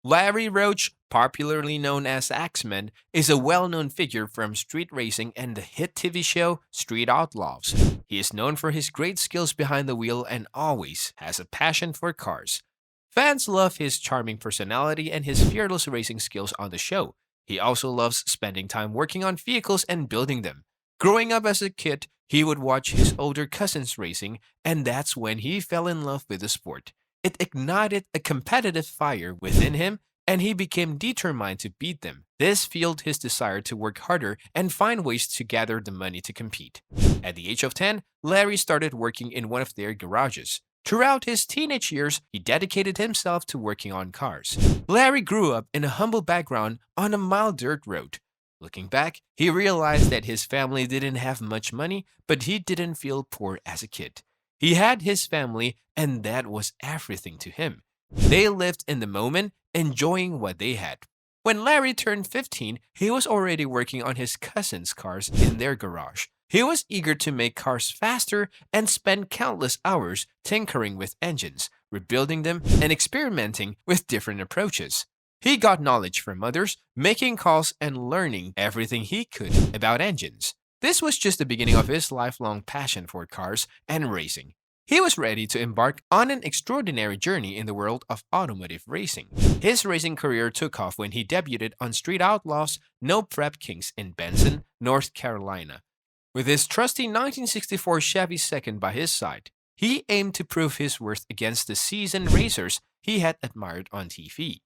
Larry Roach, popularly known as Axman, is a well-known figure from street racing and the hit TV show Street Outlaws. He is known for his great skills behind the wheel and always has a passion for cars. Fans love his charming personality and his fearless racing skills on the show. He also loves spending time working on vehicles and building them. Growing up as a kid, he would watch his older cousins racing, and that's when he fell in love with the sport. It ignited a competitive fire within him, and he became determined to beat them. This fueled his desire to work harder and find ways to gather the money to compete. At the age of 10, Larry started working in one of their garages. Throughout his teenage years, he dedicated himself to working on cars. Larry grew up in a humble background on a mild dirt road. Looking back, he realized that his family didn't have much money, but he didn't feel poor as a kid. He had his family, and that was everything to him. They lived in the moment, enjoying what they had. When Larry turned 15, he was already working on his cousin's cars in their garage. He was eager to make cars faster and spent countless hours tinkering with engines, rebuilding them, and experimenting with different approaches. He got knowledge from others, making calls and learning everything he could about engines. This was just the beginning of his lifelong passion for cars and racing. He was ready to embark on an extraordinary journey in the world of automotive racing. His racing career took off when he debuted on Street Outlaws No Prep Kings in Benson, North Carolina. With his trusty 1964 Chevy second by his side, he aimed to prove his worth against the seasoned racers he had admired on TV.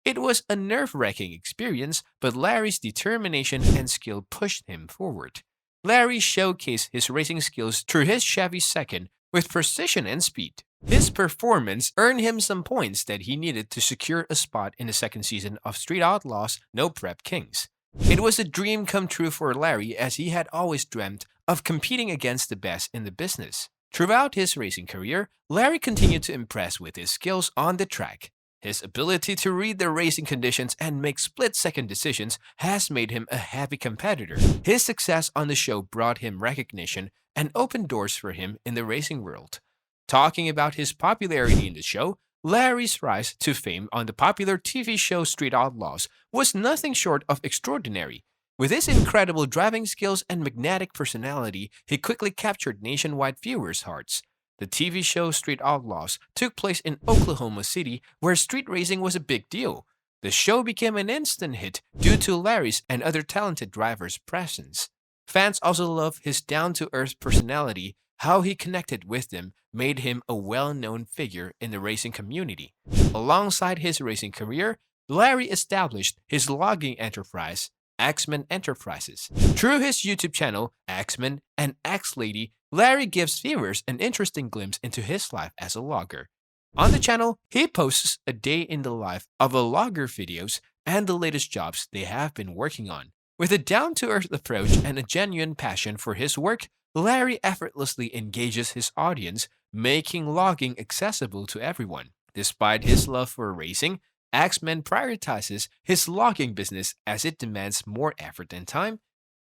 It was a nerve-wracking experience, but Larry's determination and skill pushed him forward. Larry showcased his racing skills through his Chevy second with precision and speed. His performance earned him some points that he needed to secure a spot in the second season of Street Outlaws No Prep Kings. It was a dream come true for Larry as he had always dreamt of competing against the best in the business. Throughout his racing career, Larry continued to impress with his skills on the track. His ability to read the racing conditions and make split-second decisions has made him a happy competitor. His success on the show brought him recognition and opened doors for him in the racing world. Talking about his popularity in the show, Larry's rise to fame on the popular TV show Street Outlaws was nothing short of extraordinary. With his incredible driving skills and magnetic personality, he quickly captured nationwide viewers' hearts. The TV show Street Outlaws took place in Oklahoma City, where street racing was a big deal. The show became an instant hit due to Larry's and other talented drivers' presence. Fans also loved his down-to-earth personality. How he connected with them made him a well-known figure in the racing community. Alongside his racing career, Larry established his logging enterprise, Axman Enterprises. Through his YouTube channel, Axman and Axlady, Larry gives viewers an interesting glimpse into his life as a logger. On the channel, he posts a day in the life of a logger videos and the latest jobs they have been working on. With a down-to-earth approach and a genuine passion for his work, Larry effortlessly engages his audience, making logging accessible to everyone. Despite his love for racing, Axman prioritizes his logging business as it demands more effort and time.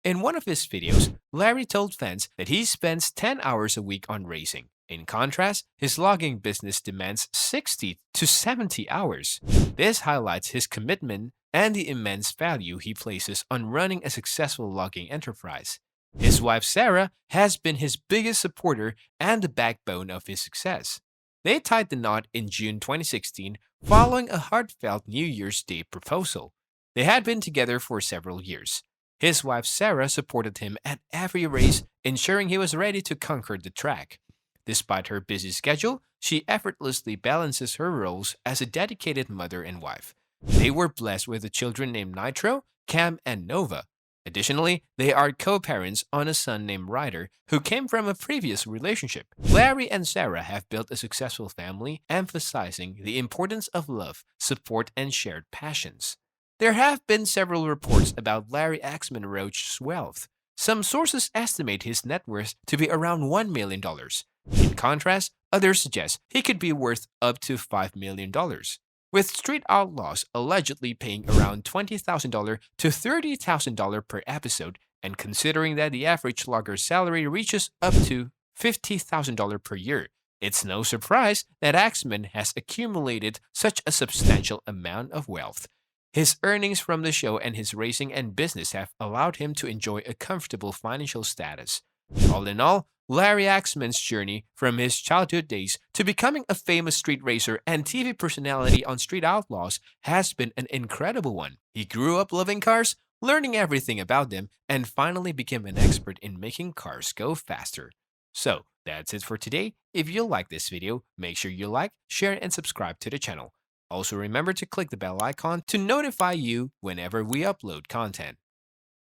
In one of his videos, Larry told fans that he spends 10 hours a week on racing. In contrast, his logging business demands 60 to 70 hours. This highlights his commitment and the immense value he places on running a successful logging enterprise. His wife Sarah has been his biggest supporter and the backbone of his success. They tied the knot in June 2016 following a heartfelt New Year's Day proposal. They had been together for several years. His wife Sarah supported him at every race, ensuring he was ready to conquer the track. Despite her busy schedule, she effortlessly balances her roles as a dedicated mother and wife. They were blessed with the children named Nitro, Cam, and Nova. Additionally, they are co-parents on a son named Ryder, who came from a previous relationship. Larry and Sarah have built a successful family, emphasizing the importance of love, support, and shared passions. There have been several reports about Larry Axman Roach's wealth. Some sources estimate his net worth to be around $1 million. In contrast, others suggest he could be worth up to $5 million. With Street Outlaws allegedly paying around $20,000 to $30,000 per episode, and considering that the average logger's salary reaches up to $50,000 per year, It's no surprise that Axman has accumulated such a substantial amount of wealth. His earnings from the show and his racing and business have allowed him to enjoy a comfortable financial status. All in all, Larry Axman's journey from his childhood days to becoming a famous street racer and TV personality on Street Outlaws has been an incredible one. He grew up loving cars, learning everything about them, and finally became an expert in making cars go faster. So, that's it for today. If you like this video, make sure you like, share, and subscribe to the channel. Also remember to click the bell icon to notify you whenever we upload content.